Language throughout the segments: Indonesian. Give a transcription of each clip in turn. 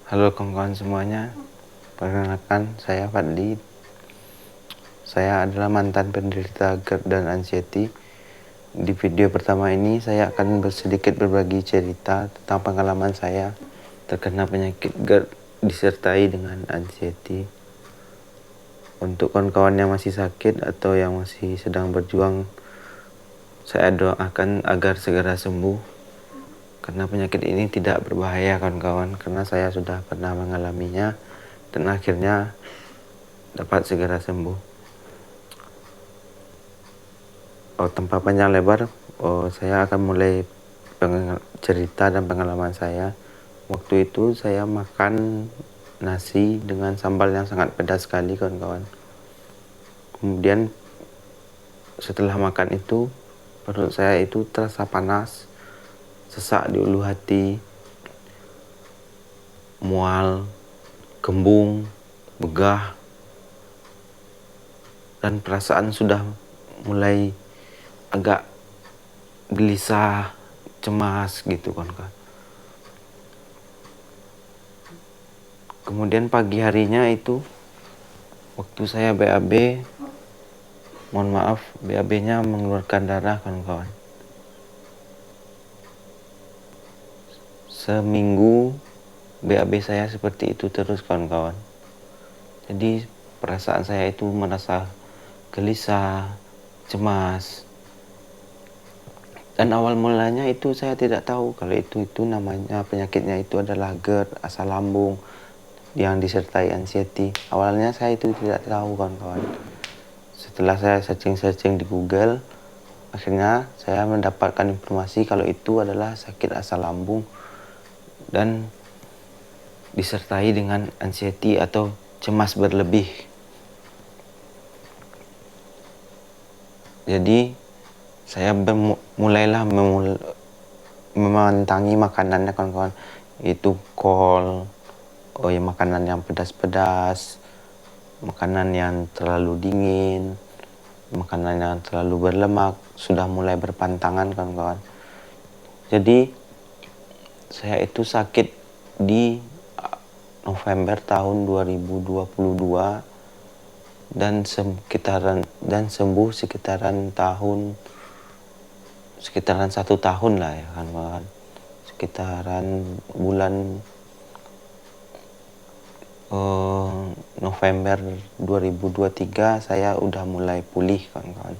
Halo kawan-kawan semuanya, perkenalkan saya Fadli. Saya adalah mantan penderita GERD dan anxiety. Di video pertama ini saya akan sedikit berbagi cerita tentang pengalaman saya terkena penyakit GERD disertai dengan anxiety. Untuk kawan-kawan yang masih sakit atau yang masih sedang berjuang, saya doakan agar segera sembuh. Karena penyakit ini tidak berbahaya kawan-kawan, karena saya sudah pernah mengalaminya dan akhirnya dapat segera sembuh. Tanpa panjang lebar, saya akan mulai cerita dan pengalaman saya. Waktu itu saya makan nasi dengan sambal yang sangat pedas sekali kawan-kawan. Kemudian setelah makan itu, perut saya itu terasa panas, sesak di ulu hati, mual, kembung, begah, dan perasaan sudah mulai agak gelisah, cemas gitu kan. Kemudian pagi harinya itu waktu saya BAB, mohon maaf, BAB-nya mengeluarkan darah kawan-kawan. Seminggu BAB saya seperti itu terus kawan-kawan. Jadi perasaan saya itu merasa gelisah, cemas. Dan awal mulanya itu saya tidak tahu kalau itu namanya penyakitnya itu adalah GERD, asam lambung yang disertai anxiety. Awalnya saya itu tidak tahu kawan-kawan. Setelah saya searching di Google, akhirnya saya mendapatkan informasi kalau itu adalah sakit asam lambung dan disertai dengan anxiety atau cemas berlebih. Jadi saya mulailah memantangi makanannya kawan-kawan. Itu kol, makanan yang pedas-pedas, makanan yang terlalu dingin, makanan yang terlalu berlemak, sudah mulai berpantangan kawan-kawan. Jadi saya itu sakit di November tahun 2022 dan sembuh sekitaran 1 tahun lah ya kawan-kawan. Sekitaran bulan November 2023 saya udah mulai pulih kawan-kawan.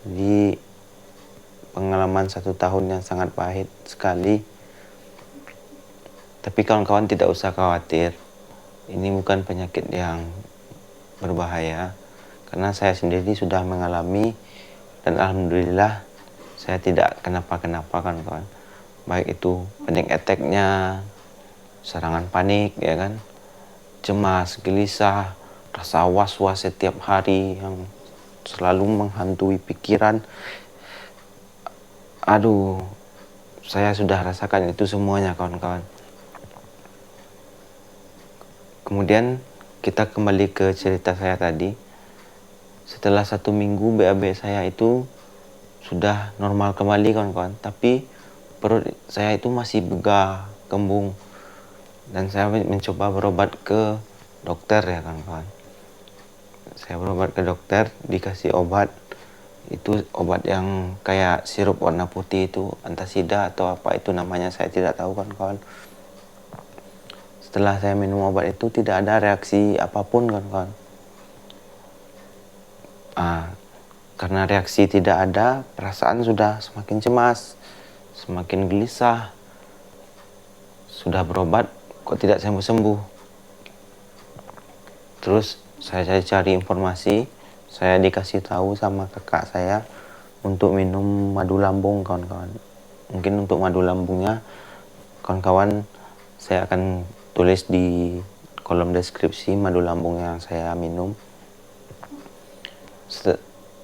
Jadi pengalaman 1 tahun yang sangat pahit sekali. Tapi kawan-kawan tidak usah khawatir. Ini bukan penyakit yang berbahaya. Karena saya sendiri sudah mengalami dan alhamdulillah saya tidak kenapa-kenapa kawan-kawan. Baik itu panic attack-nya, serangan panik ya kan, cemas, gelisah, rasa was-was setiap hari yang selalu menghantui pikiran. Aduh, saya sudah rasakan itu semuanya kawan-kawan. Kemudian kita kembali ke cerita saya tadi. Setelah 1 minggu BAB saya itu sudah normal kembali kawan-kawan. Tapi perut saya itu masih begah, kembung. Dan saya mencoba berobat ke dokter ya kawan-kawan. Saya berobat ke dokter, dikasih obat. Itu obat yang kayak sirup warna putih itu, antasida atau apa itu namanya, saya tidak tahu kawan-kawan. Setelah saya minum obat itu tidak ada reaksi apapun kawan-kawan. Karena reaksi tidak ada, perasaan sudah semakin cemas, semakin gelisah. Sudah berobat, kok tidak sembuh-sembuh. Terus saya cari informasi, saya dikasih tahu sama kakak saya untuk minum madu lambung kawan-kawan. Mungkin untuk madu lambungnya kawan-kawan saya akan tulis di kolom deskripsi madu lambung yang saya minum.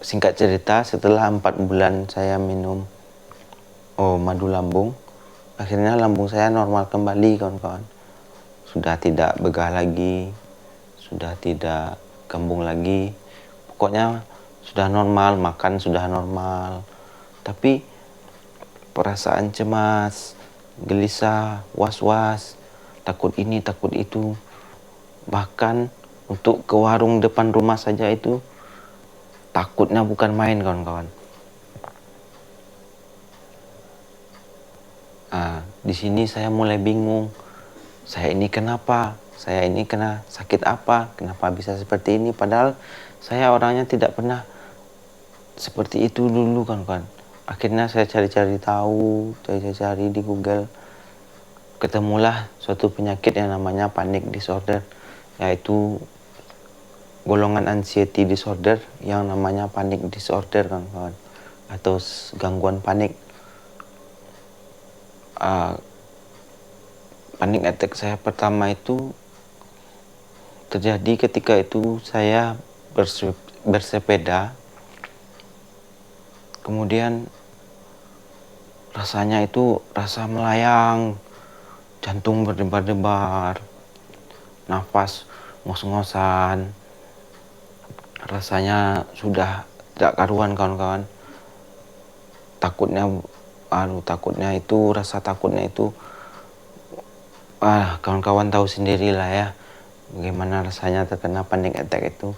Singkat cerita, setelah 4 bulan saya minum madu lambung, akhirnya lambung saya normal kembali kawan-kawan. Sudah tidak begah lagi, sudah tidak kembung lagi. Pokoknya sudah normal, makan sudah normal. Tapi perasaan cemas, gelisah, was-was takut ini, takut itu. Bahkan untuk ke warung depan rumah saja itu takutnya bukan main, kawan-kawan. Di sini saya mulai bingung. Saya ini kenapa? Saya ini kena sakit apa? Kenapa bisa seperti ini? Padahal saya orangnya tidak pernah seperti itu dulu, kawan-kawan. Akhirnya saya cari-cari tahu, cari-cari di Google. Ketemulah suatu penyakit yang namanya panic disorder, yaitu golongan anxiety disorder yang namanya panic disorder, kawan-kawan, atau gangguan panik. Panic attack saya pertama itu terjadi ketika itu saya bersepeda, kemudian rasanya itu rasa melayang, jantung berdebar-debar, nafas ngos-ngosan, rasanya sudah tidak karuan, kawan-kawan. Takutnya itu, rasa takutnya itu, kawan-kawan tahu sendirilah ya bagaimana rasanya terkena panic attack itu.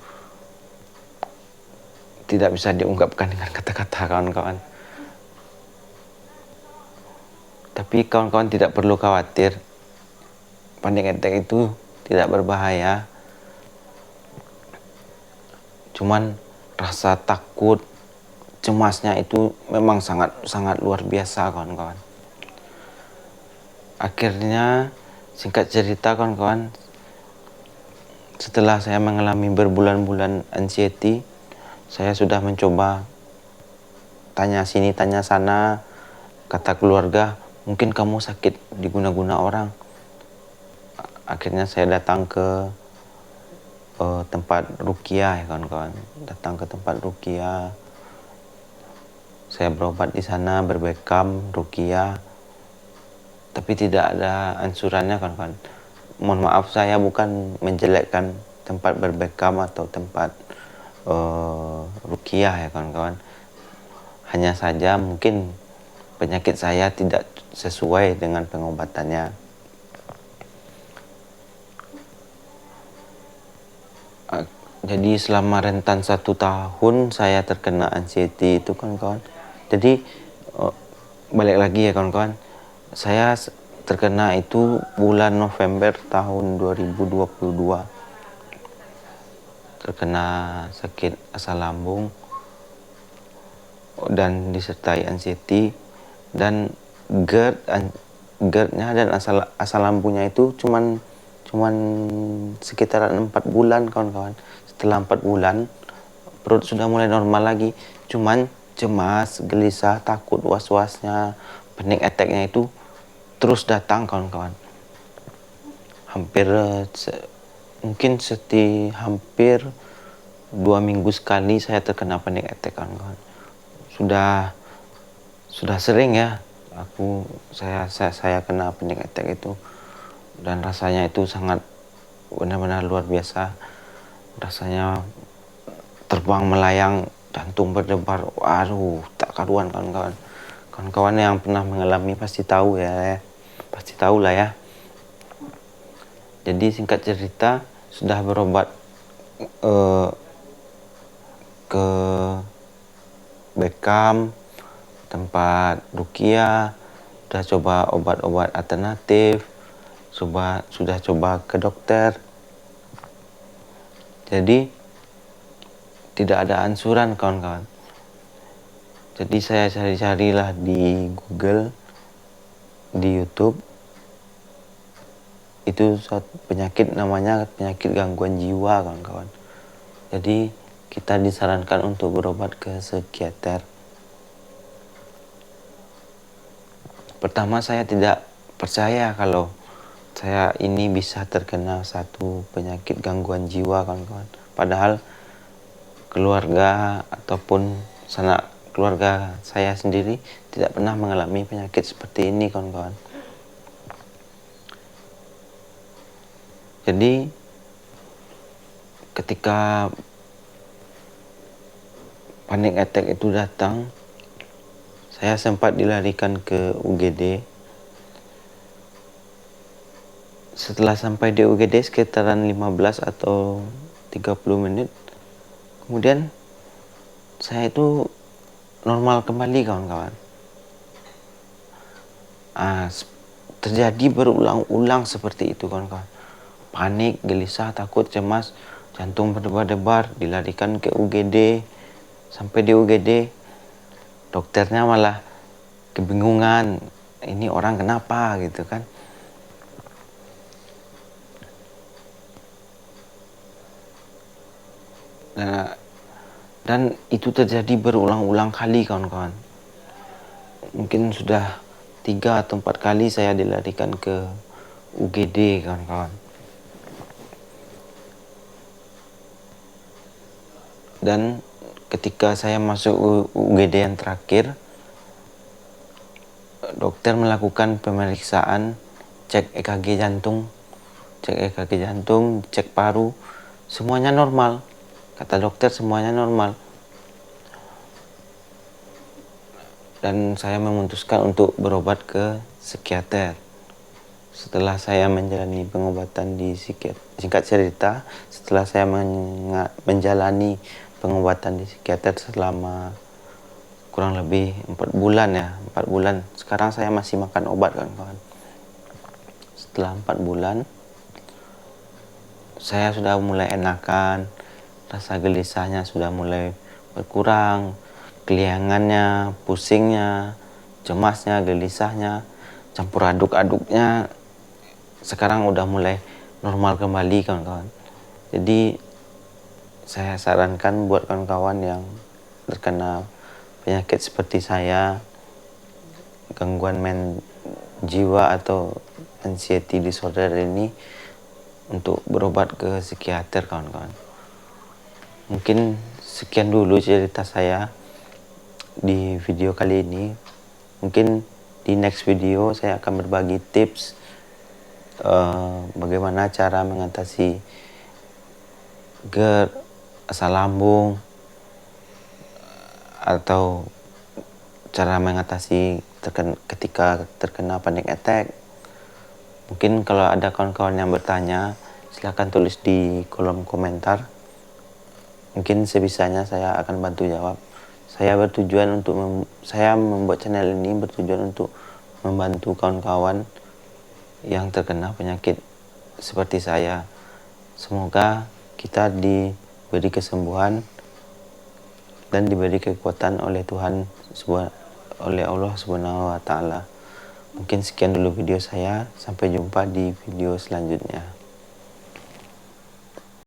Tidak bisa diungkapkan dengan kata-kata, kawan-kawan. Tapi kawan-kawan tidak perlu khawatir, panic attack itu tidak berbahaya. Cuman rasa takut, cemasnya itu memang sangat luar biasa, kawan-kawan. Akhirnya, singkat cerita, kawan-kawan, setelah saya mengalami berbulan-bulan anxiety, saya sudah mencoba tanya sini tanya sana. Kata keluarga, mungkin kamu sakit diguna-guna orang. Akhirnya saya datang ke tempat ruqyah, ya kawan-kawan. Datang ke tempat ruqyah, saya berobat di sana, berbekam ruqyah, tapi tidak ada ansurannya, kawan-kawan. Mohon maaf, saya bukan menjelekkan tempat berbekam atau tempat ruqyah, ya kawan-kawan. Hanya saja mungkin penyakit saya tidak sesuai dengan pengobatannya. Jadi selama rentan 1 tahun saya terkena anxiety itu, kawan-kawan. Jadi balik lagi ya, kawan-kawan. Saya terkena itu bulan November tahun 2022. Terkena sakit asam lambung dan disertai anxiety, dan GERD-nya dan asam lambungnya itu cuman sekitaran 4 bulan, kawan-kawan. Setelah 4 bulan perut sudah mulai normal lagi, cuman cemas, gelisah, takut, was-wasnya, panic attack-nya itu terus datang, kawan-kawan. Hampir hampir 2 minggu sekali saya terkena panic attack, kawan-kawan. Sudah sering ya saya kena panic attack itu, dan rasanya itu sangat benar-benar luar biasa. Rasanya terbang melayang, jantung berdebar, waduh, tak karuan, kawan-kawan. Kawan-kawan yang pernah mengalami pasti tahu ya, pasti tahu lah ya. Jadi singkat cerita, sudah berobat ke bekam, tempat ruqyah, sudah coba obat-obat alternatif, sudah coba ke dokter. Jadi tidak ada ansuran, kawan-kawan. Jadi saya cari-carilah di Google, di YouTube. Itu suatu penyakit namanya penyakit gangguan jiwa, kawan-kawan. Jadi kita disarankan untuk berobat ke psikiater. Pertama saya tidak percaya kalau saya ini bisa terkena satu penyakit gangguan jiwa, kawan-kawan. Padahal keluarga ataupun sanak keluarga saya sendiri tidak pernah mengalami penyakit seperti ini, kawan-kawan. Jadi ketika panic attack itu datang, saya sempat dilarikan ke UGD. Setelah sampai di UGD sekitaran 15 atau 30 menit, kemudian saya itu normal kembali kawan-kawan. Terjadi berulang-ulang seperti itu kawan-kawan. Panik, gelisah, takut, cemas, jantung berdebar-debar, dilarikan ke UGD. Sampai di UGD, dokternya malah kebingungan, ini orang kenapa gitu kan. Dan itu terjadi berulang-ulang kali kawan-kawan. Mungkin sudah 3 atau 4 kali saya dilarikan ke UGD kawan-kawan. Dan ketika saya masuk UGD yang terakhir, dokter melakukan pemeriksaan, cek EKG jantung, cek paru, semuanya normal. Kata dokter semuanya normal. Dan saya memutuskan untuk berobat ke psikiater. Setelah saya menjalani pengobatan di psikiater, singkat cerita, setelah saya menjalani pengobatan di psikiater selama kurang lebih 4 bulan ya, 4 bulan. Sekarang saya masih makan obat kawan-kawan. Setelah 4 bulan, saya sudah mulai enakan, rasa gelisahnya sudah mulai berkurang, kelihangannya, pusingnya, cemasnya, gelisahnya, campur aduk-aduknya sekarang udah mulai normal kembali kawan-kawan. Jadi saya sarankan buat kawan-kawan yang terkena penyakit seperti saya, gangguan jiwa atau anxiety disorder ini, untuk berobat ke psikiater kawan-kawan. Mungkin sekian dulu cerita saya di video kali ini. Mungkin di next video saya akan berbagi tips bagaimana cara mengatasi GERD, asam lambung, atau cara mengatasi ketika terkena panic attack. Mungkin kalau ada kawan-kawan yang bertanya, silahkan tulis di kolom komentar. Mungkin sebisanya saya akan bantu jawab. Saya membuat channel ini bertujuan untuk membantu kawan-kawan yang terkena penyakit seperti saya. Semoga kita diberi kesembuhan dan diberi kekuatan oleh Tuhan, oleh Allah Subhanahu wa Ta'ala. Mungkin sekian dulu video saya. Sampai jumpa di video selanjutnya.